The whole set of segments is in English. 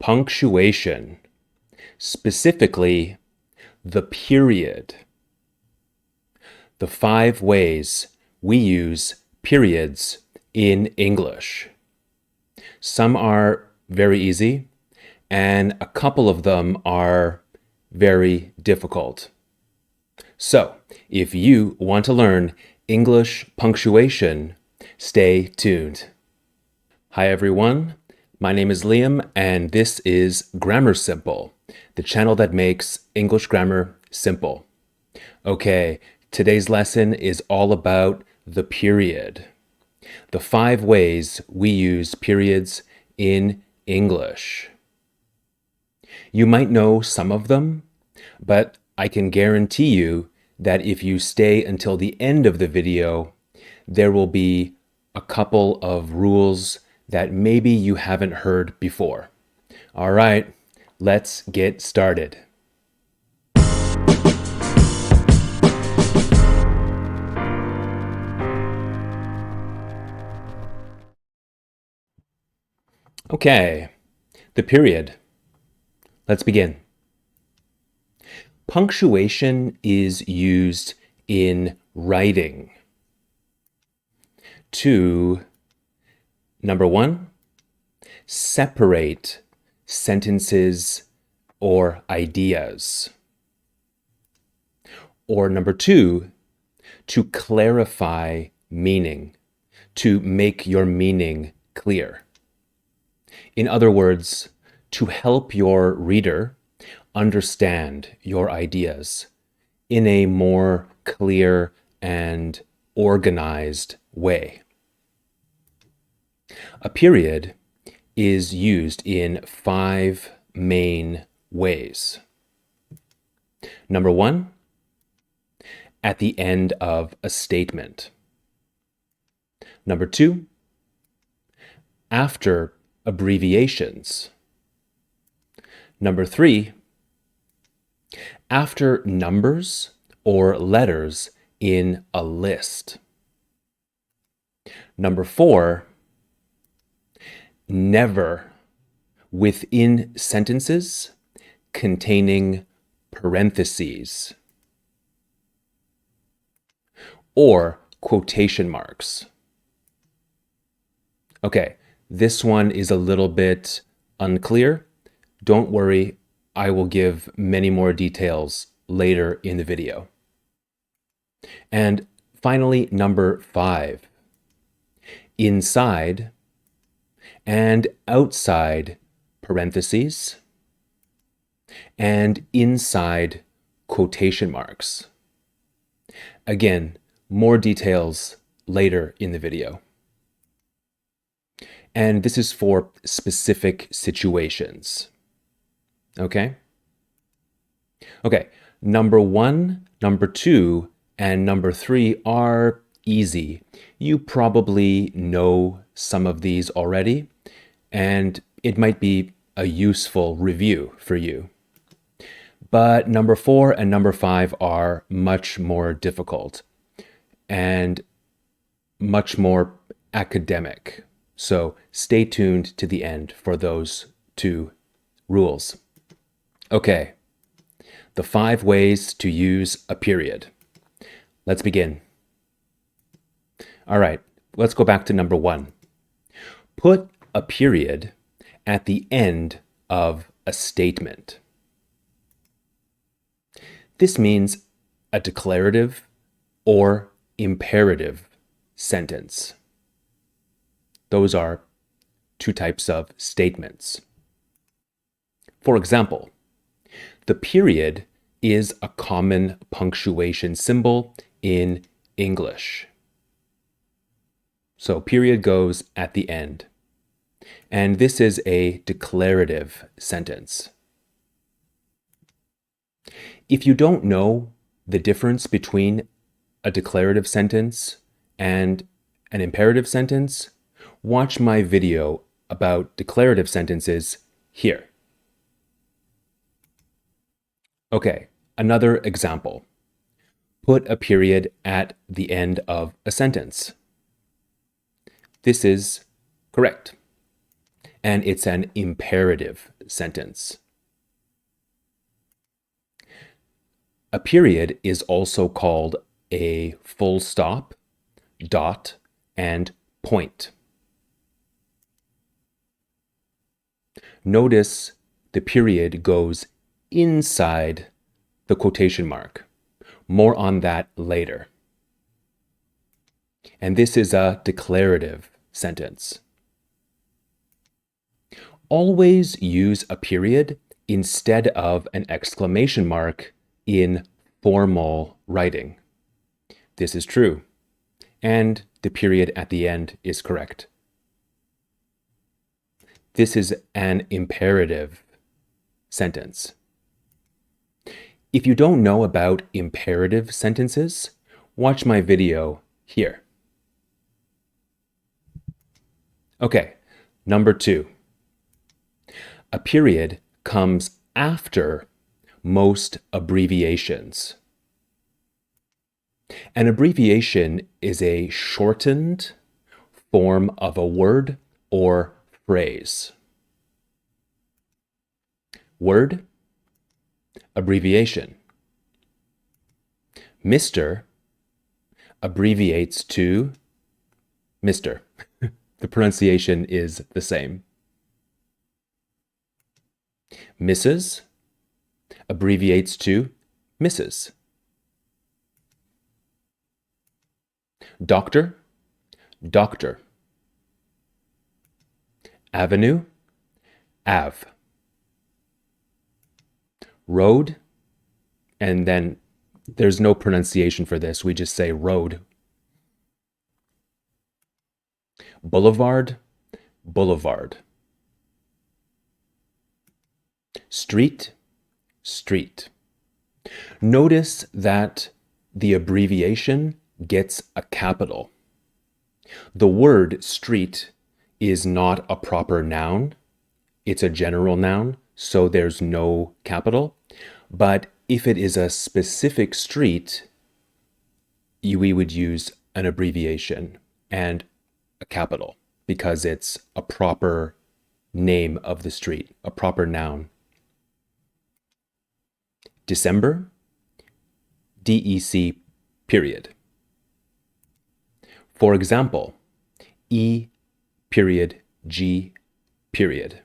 punctuation, specifically the period. The 5 ways we use periods in English. Some are very easy, and a couple of them are very difficult. So, if you want to learn English punctuation, stay tuned. Hi everyone, my name is Liam and this is Grammar Simple, the channel that makes English grammar simple. Okay, today's lesson is all about the period. The 5 ways we use periods in English. You might know some of them, but I can guarantee you that if you stay until the end of the video, there will be a couple of rules that maybe you haven't heard before. All right, let's get started. Okay, the period. Let's begin. Punctuation is used in writing to, number 1, separate sentences or ideas. Or number 2, to clarify meaning, to make your meaning clear. In other words, to help your reader understand your ideas in a more clear and organized way. A period is used in 5 main ways. Number 1, at the end of a statement. Number 2, after abbreviations. Number 3, after numbers or letters in a list. Number 4, never within sentences containing parentheses or quotation marks. Okay, this one is a little bit unclear. Don't worry, I will give many more details later in the video. And finally, number 5, inside and outside parentheses and inside quotation marks. Again, more details later in the video. And this is for specific situations. Okay? Okay, number 1, number 2, and number 3 are easy. You probably know some of these already, and it might be a useful review for you. But number 4 and number 5 are much more difficult and much more academic. So stay tuned to the end for those 2 rules. Okay, the 5 ways to use a period. Let's begin. All right, let's go back to number 1. Put a period at the end of a statement. This means a declarative or imperative sentence. Those are 2 types of statements. For example, the period is a common punctuation symbol in English. So period goes at the end. And this is a declarative sentence. If you don't know the difference between a declarative sentence and an imperative sentence, watch my video about declarative sentences here. Okay, another example. Put a period at the end of a sentence. This is correct. and it's an imperative sentence. A period is also called a full stop, dot, and point. Notice the period goes inside the quotation mark. More on that later. And this is a declarative sentence. Always use a period instead of an exclamation mark in formal writing. This is true, and the period at the end is correct. This is an imperative sentence. If you don't know about imperative sentences, watch my video here. Okay, number 2. A period comes after most abbreviations. An abbreviation is a shortened form of a word or phrase. Word, abbreviation. Mr. abbreviates to Mr. The pronunciation is the same. Mrs. abbreviates to Mrs. Doctor, doctor. Avenue, Av. Road, and then there's no pronunciation for this, we just say road. Boulevard, boulevard. Street, street. Notice that the abbreviation gets a capital. The word street is not a proper noun. It's a general noun, so there's no capital. But if it is a specific street, we would use an abbreviation and a capital because it's a proper name of the street, a proper noun. December, DEC period. For example, E period G period.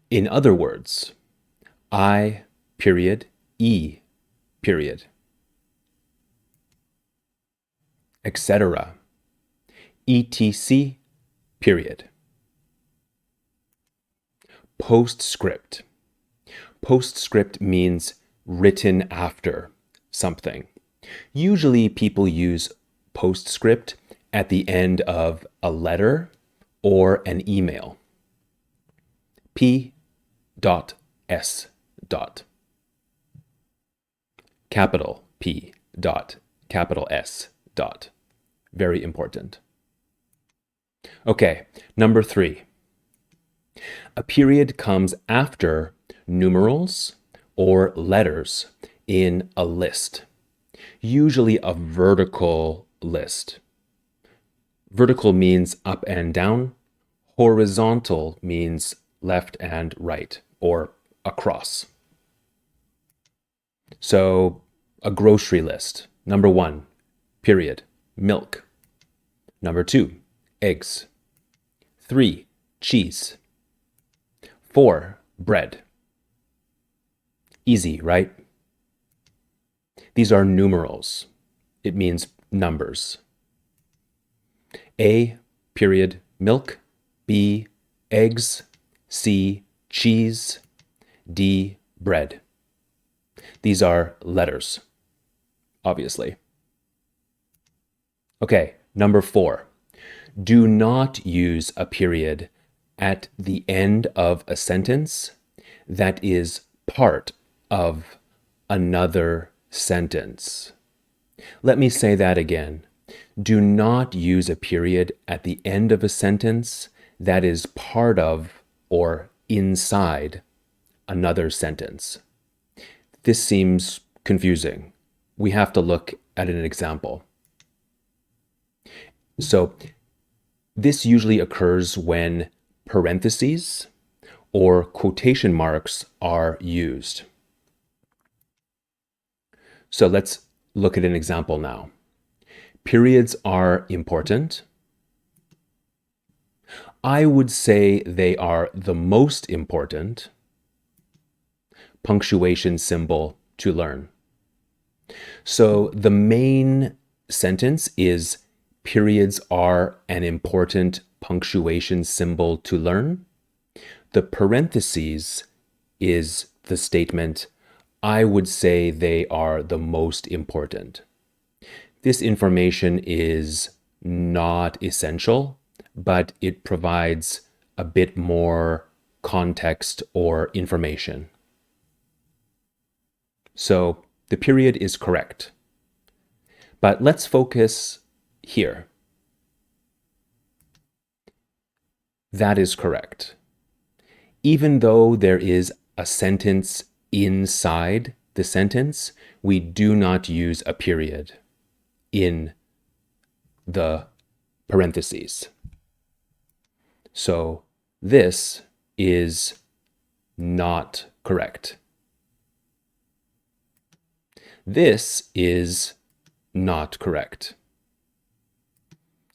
In other words, I period E period, etc. ETC period. Postscript. Postscript means written after something. Usually people use postscript at the end of a letter or an email. P.S. Capital P. Capital S. Very important. Okay, number 3. A period comes after numerals or letters in a list, usually a vertical list. Vertical means up and down. Horizontal means left and right or across. So a grocery list. Number 1, period, milk. Number 2, eggs. 3, cheese. 4, bread. Easy, right? These are numerals. It means numbers. A, period, milk. B, eggs. C, cheese. D, bread. These are letters, obviously. Okay, number 4. Do not use a period at the end of a sentence that is part of another sentence. Let me say that again. Do not use a period at the end of a sentence that is part of or inside another sentence. This seems confusing. We have to look at an example. So, This usually occurs when parentheses or quotation marks are used. So let's look at an example now. Periods are important. I would say they are the most important punctuation symbol to learn. So the main sentence is periods are an important punctuation symbol to learn. The parentheses is the statement, I would say they are the most important. This information is not essential, but it provides a bit more context or information. So the period is correct. But let's focus here. That is correct. Even though there is a sentence inside the sentence, we do not use a period in the parentheses. So this is not correct. This is not correct.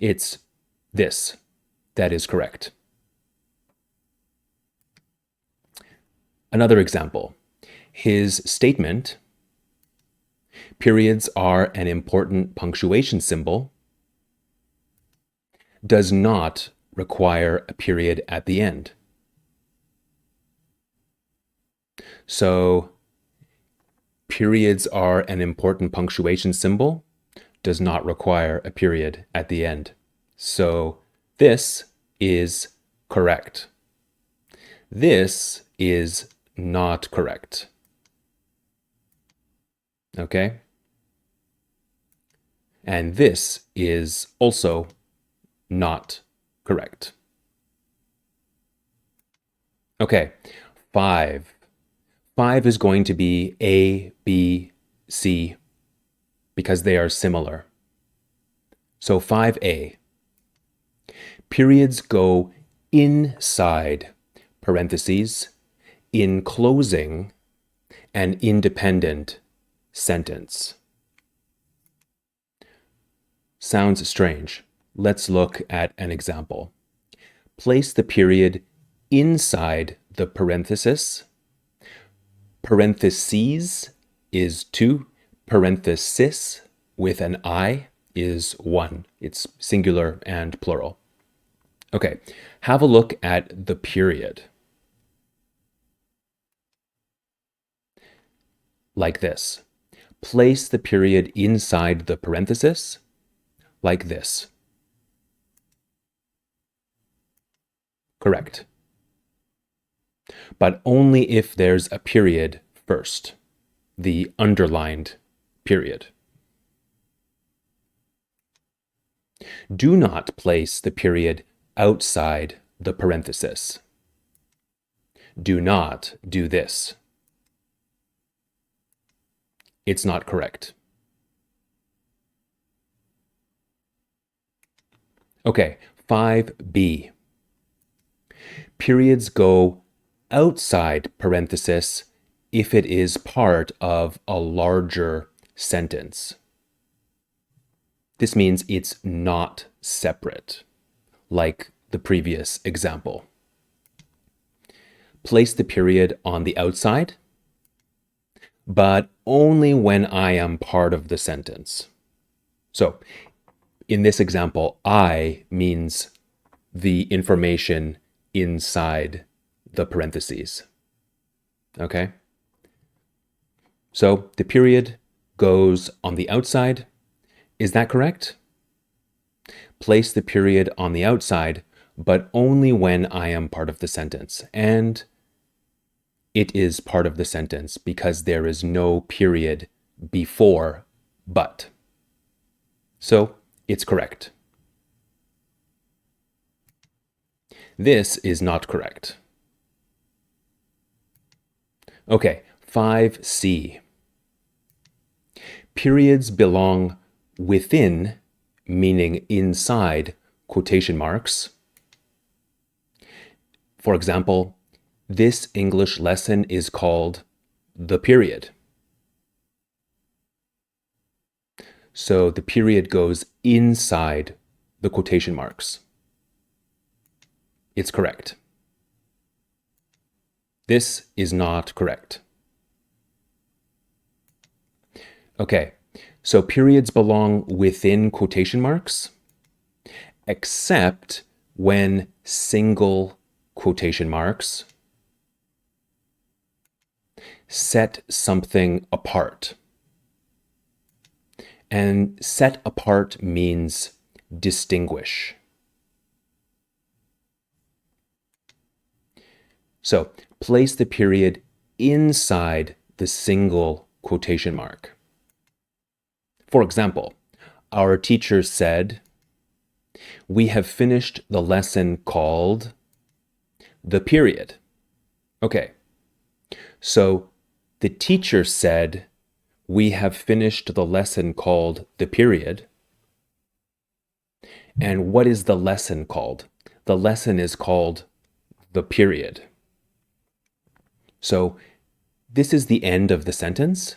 It's this that is correct. Another example, his statement, periods are an important punctuation symbol, does not require a period at the end. So, periods are an important punctuation symbol, does not require a period at the end. So, this is correct. This is not correct. Okay? And this is also not correct. Okay, 5. 5 is going to be A, B, C, because they are similar. So 5A. Periods go inside parentheses, enclosing an independent sentence. Sounds strange. Let's look at an example. Place the period inside the parenthesis. Parentheses is 2. Parenthesis with an I is 1. It's singular and plural. Okay, have a look at the period. Like this. Place the period inside the parenthesis, like this. Correct. But only if there's a period first, the underlined period. Do not place the period outside the parenthesis. Do not do this. It's not correct. Okay, 5B. Periods go outside parenthesis if it is part of a larger sentence. This means it's not separate, like the previous example. Place the period on the outside, but only when I am part of the sentence. So, in this example, I means the information inside the parentheses. Okay? So, the period goes on the outside. Is that correct? Place the period on the outside, but only when I am part of the sentence. And it is part of the sentence because there is no period before but. So, it's correct. This is not correct. Okay, 5C. Periods belong within, meaning inside, quotation marks. For example, this English lesson is called the period. So the period goes inside the quotation marks. It's correct. This is not correct. Okay, so periods belong within quotation marks, except when single quotation marks set something apart. And set apart means distinguish. So place the period inside the single quotation mark. For example, our teacher said, "We have finished the lesson called the period." Okay, so the teacher said, "We have finished the lesson called the period." And what is the lesson called? The lesson is called the period. So this is the end of the sentence.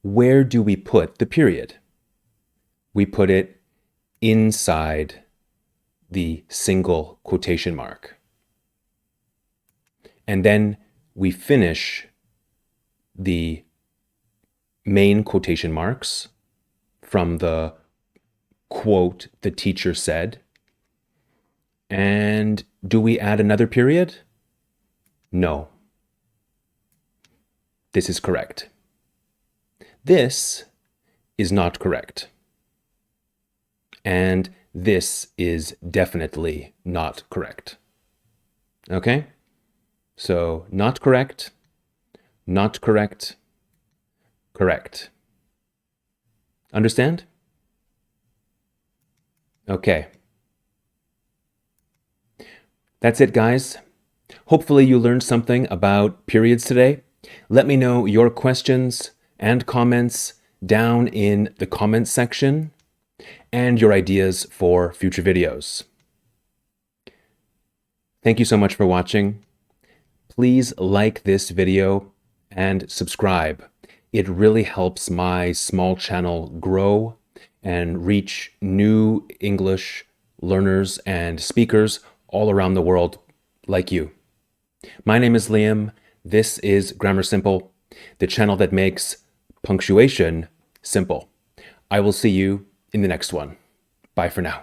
Where do we put the period? We put it inside the single quotation mark. And then we finish the main quotation marks from the quote the teacher said. And do we add another period? No. This is correct. This is not correct. And this is definitely not correct. Okay? So not correct, not correct, correct. Understand? Okay. That's it, guys. Hopefully you learned something about periods today. Let me know your questions and comments down in the comments section and your ideas for future videos. Thank you so much for watching. Please like this video and subscribe. It really helps my small channel grow and reach new English learners and speakers all around the world like you. My name is Liam. This is Grammar Simple, the channel that makes punctuation simple. I will see you in the next one. Bye for now.